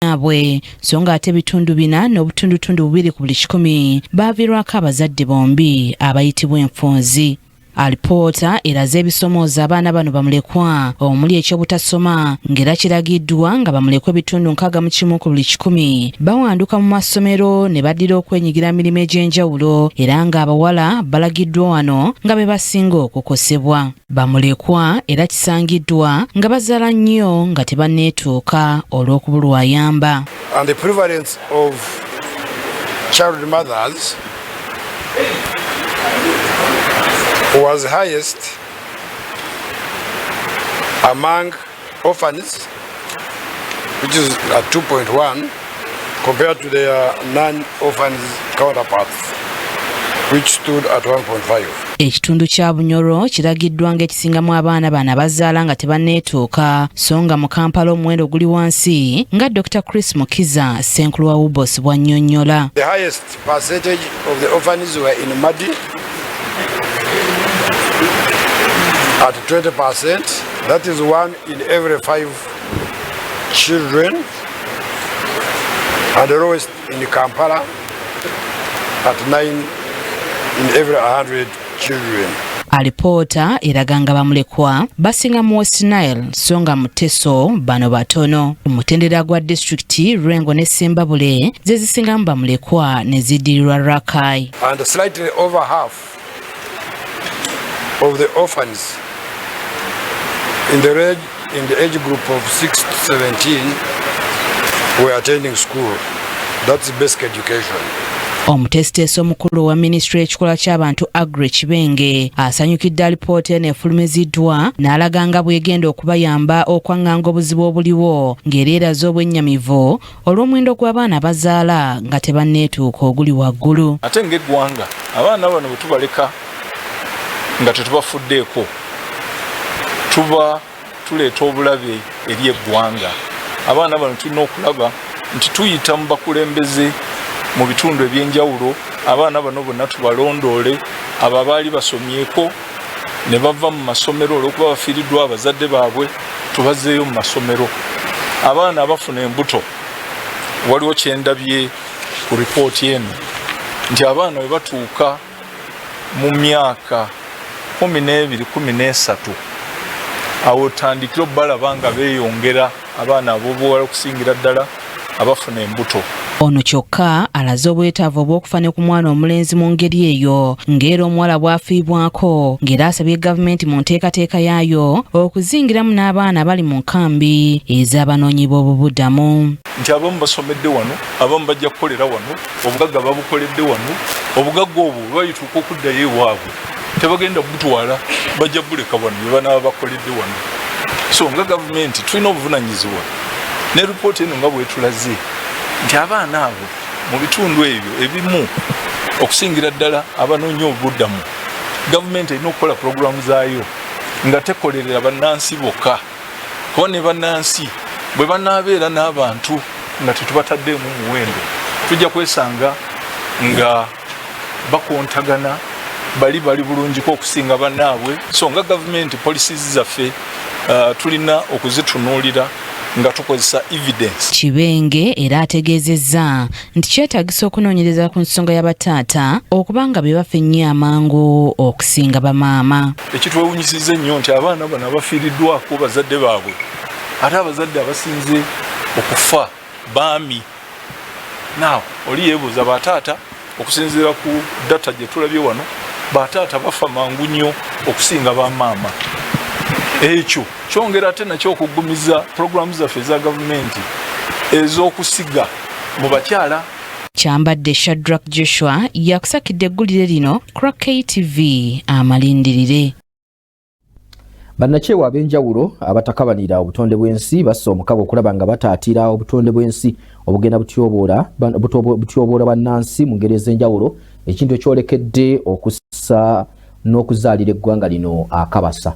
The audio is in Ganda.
abwe songa ate bitundu 4 n'obutundutundu 2 ku buli 100 baavirwako abazadde bombi abayitibwa enfunzi. Alipoota eraze ebisomooza abaana bano bamulekwa omuli ekyobutasoma ng'era kiragiddwa nga bamulekwa ebitundu 61 ku buli 100 bawanduka mu masomero ne baddira okwenyigira mirimu egy'enjawulo era ng'abawala balagiddwa wano nga be basinga okukosebwa. Bamulekwa era kisangiddwa nga bazaala nnyo nga tebanneetuuka olw'okubulwa ayamba. And the prevalence of child mothers was highest among orphans, which is at 2.1 compared to their non-orphans counterparts, which stood at 1.5. Ekitundu kya Bunyoro kiragiddwa ng'ekisingamu abaana bana bazaala nga tebanneetuuka so nga mu Kampala omuwendo guli wansi nga Dr. Chris Mukiza Ssenkulu wa Ubos bw'annyonnyola. The highest percentage of the orphans were in Madi at 20%. That is 1 in every 5 children, and the lowest in Kampala at 9 in every 100 children. Alipoota eraga nga bamulekwa basinga mu West Nile so nga mu Teso bano batono. Omutendera gwa disitulikiti Lwengo ne Sembabule ze zisingamu bamulekwa ne ziddirirwa Rakai. And slightly over half of the orphans in the age group of 6 to 17 were attending school. That's basic education. Omutesiteesi omukulu wa minisitule ekikola ky'abantu Agri Kibenge asanyukidde alipoota eneefulumiziddwa n'alaga nga bw'egenda okubayamba okwaŋŋanga obuzibu obuliwo ng'era eraze obwennyamivu olw'omuwendo gw'abaana bazaala nga tebanneetuuka oguli waggulu. Ate ng'eggwanga abaana bano bwe tubaleka nga tetubafuddeeko tuba tuleeta obulabe eri eggwanga. Abaana bano tulina okulaba nti tuyita mu bakulembeze mu bitundu ebyenjawulo abaana bano bonna tubalondoole abo abaali basomyeko ne bava mu masomero olw'okuba bafiiriddwa abazadde baabwe tubazeeyo mu masomero. Abaana abafuna embuto waliwo kyendabye ku ripooti eno nti abaana bwe batuuka mu myaka 12-13 awo otandikira obbalaba nga beeyongera abaana ab'obuwala okusingira ddala abafuna embuto. Ono kyokka alaze obwetaavu obw'okufa ne ku mwana omulenzi mu ngeri eyo ng'era omuwala bwafiibwako ng'era asabye gavumenti mu nteekateeka yaayo okuzingiramu n'abaana bali mu nkambi ez'abanoonyi b'obubuddamu. Nti abamu basomedde wano, abamu bajja kukolera wano, obugagga babukoledde wano, obugagga obwo bayituuka okuddayo ewaabwe tebagenda butwala bajja buleka wano bye banaaba bakoledde wano. So nga gavumenti tulina obuvunanyizibwa ne ripooti eno nga bwetulaze nti abaana abo mu bitundu ebyo ebimu okusingira ddala abanoonya obuddamu gavumenti erina okukola puroguramu zaayo nga tekolerera bannansi bokka kuba ne bannansi bwe banaabeera n'abantu nga tetubataddeemu muwendo tujja kwesanga nga bakontagana bali bulungiko okusinga bannaabwe. So nga gavumenti policies zaffe tulina okuzitunuulira nga tukozesa evidence. Kibenge era ategeezezza nti kyetaagisa okunoonyereza ku nsonga y'abataata okubanga be bafa ennyo amangu okusinga bamaama. Ekitwewunyisiza ennyo nti abaana bano abafiiriddwako bazadde baabwe ate abazadde abasinze okufa baami. Naawe oli yeebuuza bataata okusinziira ku data gye tulabye wano bataata bafa mangu nnyo okusinga bamaama. Ekyo kyongera ate nakyo okuggumiza puroguramu zaffe eza gavumenti ez'okusiga mu bakyala. Kyambadde Shadrack Joshua yakusakidde eggulire lino Crack KTV amalindirire. Bannakyewa ab'enjawulo abatakabanira obutonde bw'ensi bassa omukago okulaba nga bataatira obutonde bw'ensi obugenda butyoboola bannansi mu ngeri ez'enjawulo ekintu ekyolekedde okussa n'okuzaalira eggwanga lino akabasa.